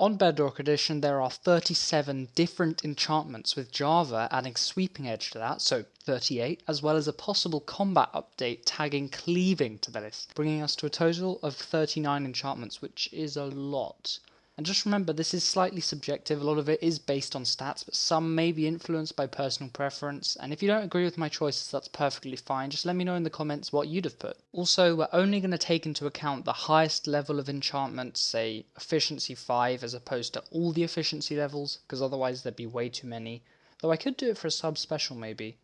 On Bedrock Edition there are 37 different enchantments, with Java adding Sweeping Edge to that, so 38, as well as a possible combat update tagging Cleaving to the list, bringing us to a total of 39 enchantments, which is a lot. And just remember, this is slightly subjective, a lot of it is based on stats, but some may be influenced by personal preference, and if you don't agree with my choices, that's perfectly fine. Just let me know in the comments what you'd have put. Also, we're only going to take into account the highest level of enchantments, say efficiency 5, as opposed to all the efficiency levels, because otherwise there'd be way too many. Though I could do it for a sub special maybe.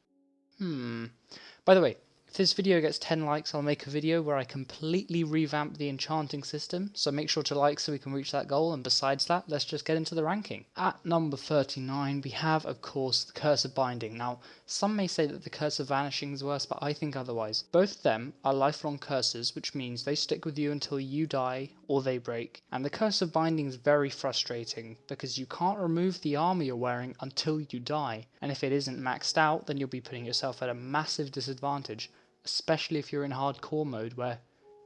By the way, if this video gets 10 likes, I'll make a video where I completely revamp the enchanting system, so make sure to like so we can reach that goal, and besides that, let's just get into the ranking. At number 39, we have, of course, the Curse of Binding. Now, some may say that the Curse of Vanishing is worse, but I think otherwise. Both of them are lifelong curses, which means they stick with you until you die or they break, and the Curse of Binding is very frustrating, because you can't remove the armor you're wearing until you die, and if it isn't maxed out, then you'll be putting yourself at a massive disadvantage, especially if you're in hardcore mode where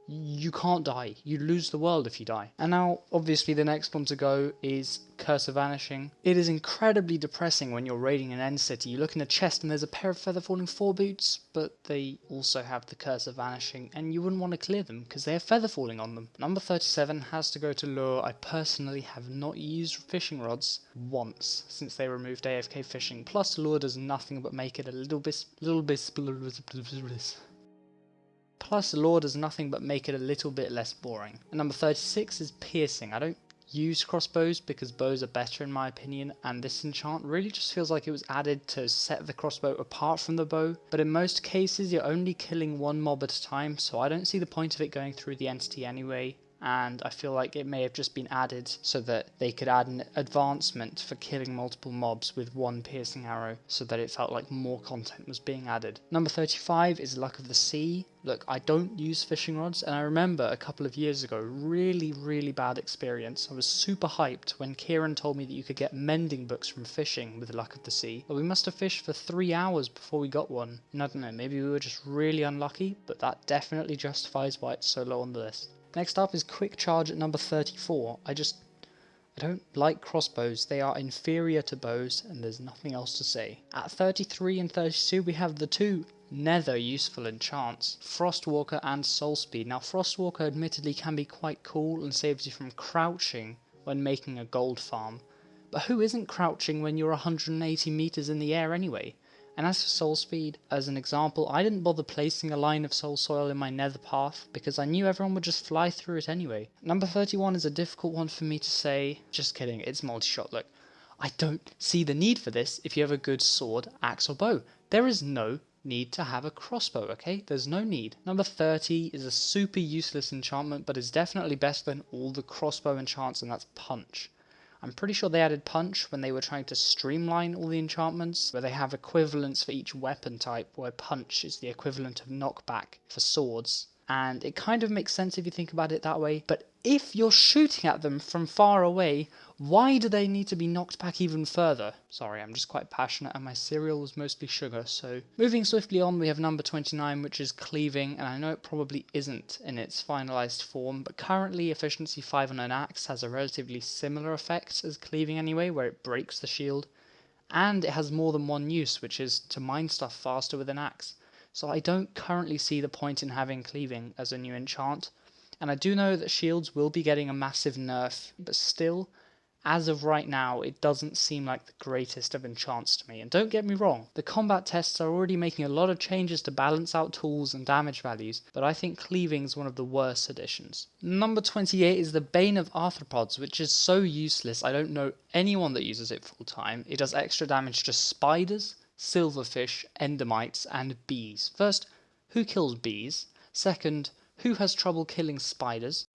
you can't die, you lose the world if you die. And now, obviously, the next one to go is Curse of Vanishing. It is incredibly depressing when you're raiding an end city. You look in a chest and there's a pair of feather falling foreboots, but they also have the Curse of Vanishing, and you wouldn't want to clear them because they have feather falling on them. Number 37 has to go to Lure. I personally have not used fishing rods once since they removed AFK fishing. Plus, Lure does nothing but make it a little bit less boring. And number 36 is Piercing. I don't use crossbows because bows are better in my opinion, and this enchant really just feels like it was added to set the crossbow apart from the bow, but in most cases you're only killing one mob at a time, so I don't see the point of it going through the entity anyway. And I feel like it may have just been added so that they could add an advancement for killing multiple mobs with one piercing arrow, so that it felt like more content was being added. Number 35 is Luck of the Sea. Look, I don't use fishing rods, and I remember a couple of years ago, really bad experience. I was super hyped when Kieran told me that you could get mending books from fishing with Luck of the Sea, but we must have fished for 3 hours before we got one. And I don't know, maybe we were just really unlucky, but that definitely justifies why it's so low on the list. Next up is Quick Charge at number 34. I don't like crossbows, they are inferior to bows, and there's nothing else to say. At 33 and 32 we have the two Nether useful enchants, Frostwalker and Soul Speed. Now Frostwalker admittedly can be quite cool and saves you from crouching when making a gold farm, but who isn't crouching when you're 180 meters in the air anyway? And as for Soul Speed, as an example, I didn't bother placing a line of soul soil in my nether path because I knew everyone would just fly through it anyway. Number 31 is a difficult one for me to say. Just kidding, it's Multishot. Look, I don't see the need for this if you have a good sword, axe or bow. There is no need to have a crossbow, okay? There's no need. Number 30 is a super useless enchantment, but is definitely better than all the crossbow enchants, and that's Punch. I'm pretty sure they added Punch when they were trying to streamline all the enchantments, where they have equivalents for each weapon type, where Punch is the equivalent of Knockback for swords. And it kind of makes sense if you think about it that way, but if you're shooting at them from far away, why do they need to be knocked back even further? Sorry, I'm just quite passionate and my cereal was mostly sugar, so... Moving swiftly on, we have number 29, which is Cleaving, and I know it probably isn't in its finalised form, but currently Efficiency 5 on an axe has a relatively similar effect as Cleaving anyway, where it breaks the shield, and it has more than one use, which is to mine stuff faster with an axe. So I don't currently see the point in having Cleaving as a new enchant, and I do know that shields will be getting a massive nerf, but still, as of right now, it doesn't seem like the greatest of enchants to me. And don't get me wrong, the combat tests are already making a lot of changes to balance out tools and damage values, but I think Cleaving is one of the worst additions. Number 28 is the Bane of Arthropods, which is so useless, I don't know anyone that uses it full time. It does extra damage to spiders, silverfish, endermites, and bees. First, who kills bees? Second, who has trouble killing spiders?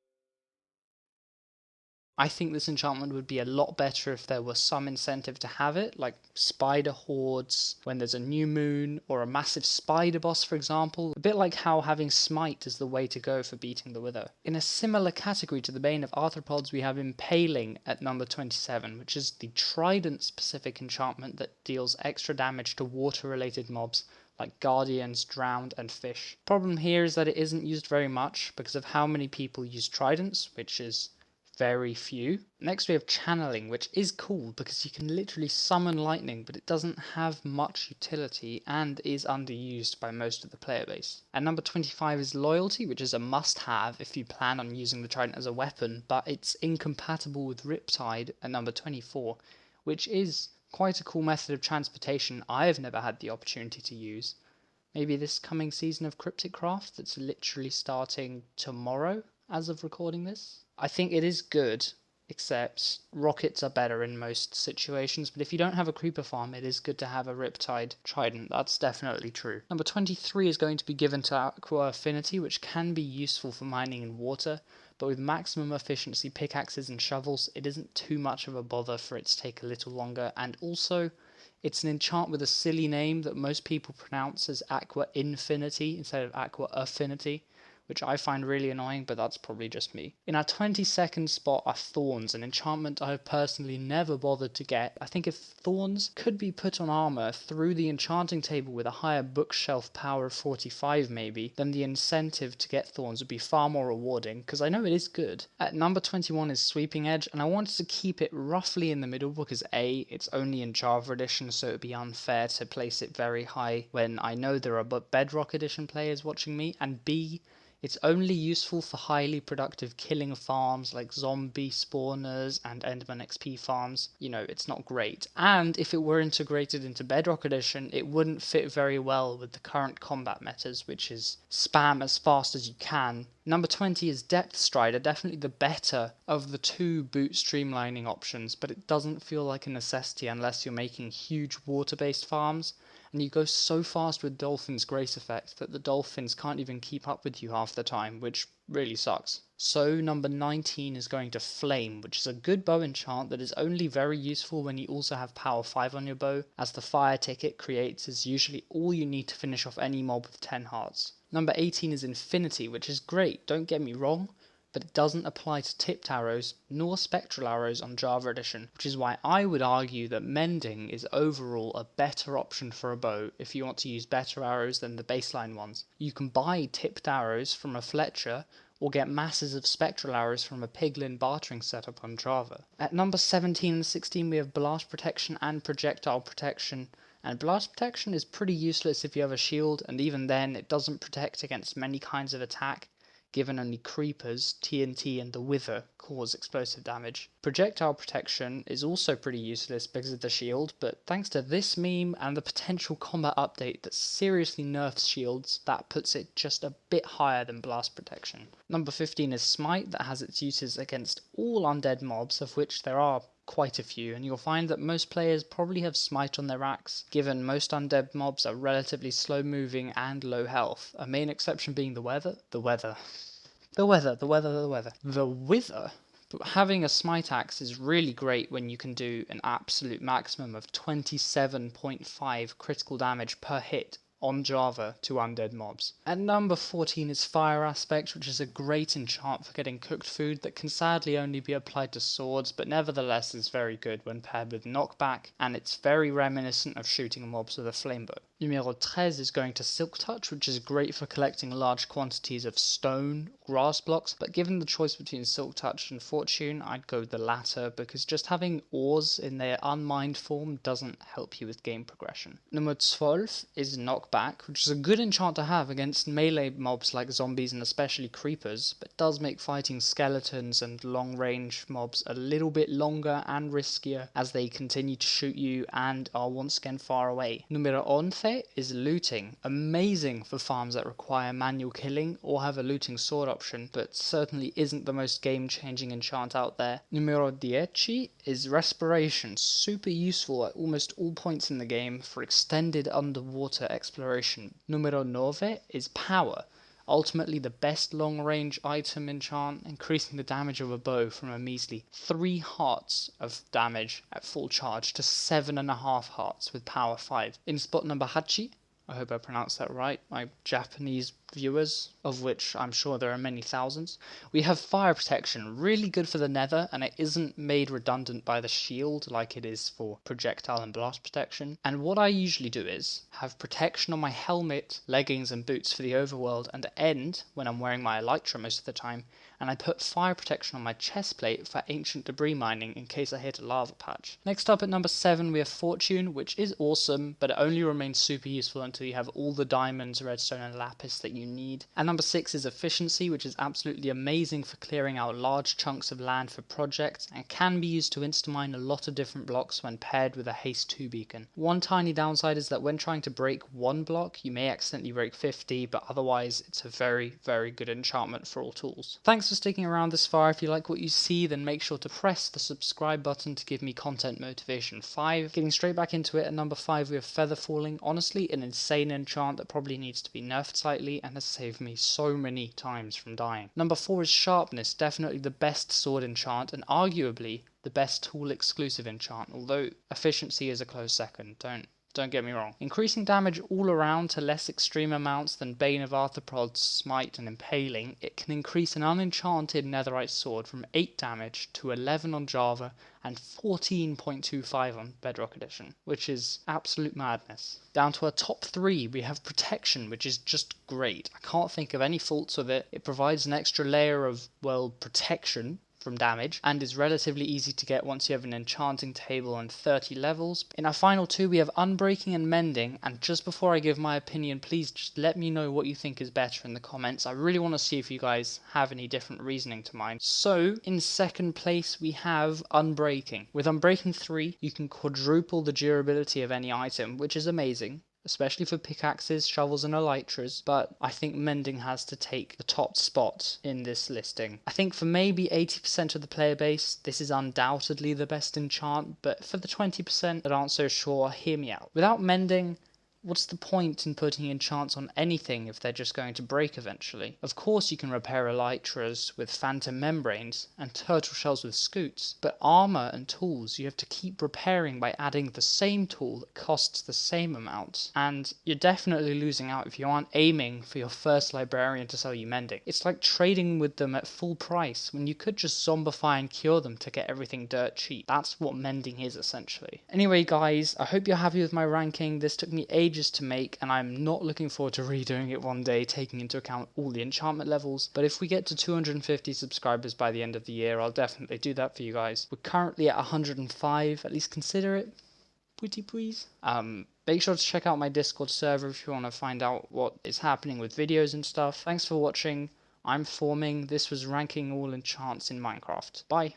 I think this enchantment would be a lot better if there was some incentive to have it, like spider hordes when there's a new moon, or a massive spider boss for example, a bit like how having Smite is the way to go for beating the Wither. In a similar category to the Bane of Arthropods, we have Impaling at number 27, which is the Trident specific enchantment that deals extra damage to water related mobs like guardians, drowned, and fish. Problem here is that it isn't used very much because of how many people use tridents, which is very few. Next we have channeling, which is cool because you can literally summon lightning, but it doesn't have much utility and is underused by most of the player base. And number 25 is loyalty, which is a must-have if you plan on using the trident as a weapon, but it's incompatible with Riptide at number 24, which is quite a cool method of transportation I have never had the opportunity to use. Maybe this coming season of Cryptic Craft that's literally starting tomorrow as of recording this. I think it is good, except rockets are better in most situations, but if you don't have a creeper farm, it is good to have a Riptide Trident. That's definitely true. Number 23 is going to be given to Aqua Affinity, which can be useful for mining in water, but with maximum efficiency pickaxes and shovels, it isn't too much of a bother for it to take a little longer, and also it's an enchant with a silly name that most people pronounce as Aqua Infinity instead of Aqua Affinity, which I find really annoying, but that's probably just me. In our 22nd spot are Thorns, an enchantment I have personally never bothered to get. I think if Thorns could be put on armor through the enchanting table with a higher bookshelf power of 45 maybe, then the incentive to get Thorns would be far more rewarding, because I know it is good. At number 21 is Sweeping Edge, and I wanted to keep it roughly in the middle because A, it's only in Java Edition, so it would be unfair to place it very high when I know there are Bedrock Edition players watching me, and B, it's only useful for highly productive killing farms like zombie spawners and Enderman XP farms. You know, it's not great. And if it were integrated into Bedrock Edition, it wouldn't fit very well with the current combat metas, which is spam as fast as you can. Number 20 is Depth Strider, definitely the better of the two boot streamlining options, but it doesn't feel like a necessity unless you're making huge water-based farms. And you go so fast with Dolphin's Grace effect that the dolphins can't even keep up with you half the time, which really sucks. So number 19 is going to Flame, which is a good bow enchant that is only very useful when you also have power 5 on your bow, as the fire tick it creates is usually all you need to finish off any mob with 10 hearts. Number 18 is Infinity, which is great, don't get me wrong, but it doesn't apply to tipped arrows nor spectral arrows on Java Edition, which is why I would argue that Mending is overall a better option for a bow if you want to use better arrows than the baseline ones. You can buy tipped arrows from a Fletcher or get masses of spectral arrows from a Piglin bartering setup on Java. At number 17 and 16 we have Blast Protection and Projectile Protection, and Blast Protection is pretty useless if you have a shield, and even then it doesn't protect against many kinds of attack, given only creepers, TNT and the Wither cause explosive damage. Projectile Protection is also pretty useless because of the shield, but thanks to this meme and the potential combat update that seriously nerfs shields, that puts it just a bit higher than Blast Protection. Number 15 is Smite, that has its uses against all undead mobs, of which there are quite a few, and you'll find that most players probably have Smite on their axe, given most undead mobs are relatively slow moving and low health, a main exception being the Wither. But having a Smite axe is really great when you can do an absolute maximum of 27.5 critical damage per hit on Java to undead mobs. At number 14 is Fire Aspect, which is a great enchant for getting cooked food that can sadly only be applied to swords, but nevertheless is very good when paired with knockback, and it's very reminiscent of shooting mobs with a flame bow. Numero 13 is going to Silk Touch, which is great for collecting large quantities of stone, grass blocks, but given the choice between Silk Touch and Fortune, I'd go the latter, because just having ores in their unmined form doesn't help you with game progression. Number 12 is Knockback, which is a good enchant to have against melee mobs like zombies and especially creepers, but does make fighting skeletons and long range mobs a little bit longer and riskier as they continue to shoot you and are once again far away. Numero 11 is Looting, amazing for farms that require manual killing or have a looting sword option, but certainly isn't the most game changing enchant out there. Numero 10 is Respiration, super useful at almost all points in the game for extended underwater exploration. Numero 9 is Power, ultimately the best long range item enchant, increasing the damage of a bow from a measly 3 hearts of damage at full charge to 7.5 hearts with power 5. In spot number 8, I hope I pronounced that right, my Japanese viewers, of which I'm sure there are many thousands, we have Fire Protection, really good for the Nether, and it isn't made redundant by the shield like it is for Projectile and Blast Protection. And what I usually do is have protection on my helmet, leggings and boots for the overworld, and end, when I'm wearing my Elytra most of the time, and I put fire protection on my chest plate for ancient debris mining in case I hit a lava patch. Next up at number 7 we have Fortune, which is awesome, but it only remains super useful until you have all the diamonds, redstone and lapis that you need. And number 6 is Efficiency, which is absolutely amazing for clearing out large chunks of land for projects and can be used to insta-mine a lot of different blocks when paired with a haste 2 beacon. One tiny downside is that when trying to break one block you may accidentally break 50, but otherwise it's a very good enchantment for all tools. Thanks for sticking around this far. If you like what you see, then make sure to press the subscribe button to give me content motivation 5. Getting straight back into it, at number 5 we have Feather Falling. Honestly, an insane enchant that probably needs to be nerfed slightly and has saved me so many times from dying. Number 4 is Sharpness, definitely the best sword enchant and arguably the best tool exclusive enchant, although Efficiency is a close second, don't get me wrong. Increasing damage all around to less extreme amounts than Bane of Arthropods, Smite and Impaling, it can increase an unenchanted netherite sword from 8 damage to 11 on Java and 14.25 on Bedrock Edition, which is absolute madness. Down to our top 3 we have Protection, which is just great. I can't think of any faults with it. It provides an extra layer of, well, protection from damage and is relatively easy to get once you have an enchanting table and 30 levels. In our final 2 we have Unbreaking and Mending, and just before I give my opinion, please just let me know what you think is better in the comments. I really want to see if you guys have any different reasoning to mine. So in second place we have Unbreaking. With Unbreaking 3 you can quadruple the durability of any item, which is amazing, especially for pickaxes, shovels and elytras, but I think Mending has to take the top spot in this listing. I think for maybe 80% of the player base, this is undoubtedly the best enchant, but for the 20% that aren't so sure, hear me out. Without Mending, what's the point in putting enchants on anything if they're just going to break eventually? Of course you can repair elytras with phantom membranes and turtle shells with scoots, but armor and tools you have to keep repairing by adding the same tool that costs the same amount, and you're definitely losing out if you aren't aiming for your first librarian to sell you Mending. It's like trading with them at full price when you could just zombify and cure them to get everything dirt cheap. That's what Mending is essentially. Anyway guys, I hope you're happy with my ranking. This took me ages to make and I'm not looking forward to redoing it one day, taking into account all the enchantment levels, but if we get to 250 subscribers by the end of the year, I'll definitely do that for you guys. We're currently at 105, at least consider it, pretty please. Make sure to check out my Discord server if you want to find out what is happening with videos and stuff. Thanks for watching. I'm Forming. This was ranking all enchants in Minecraft. Bye.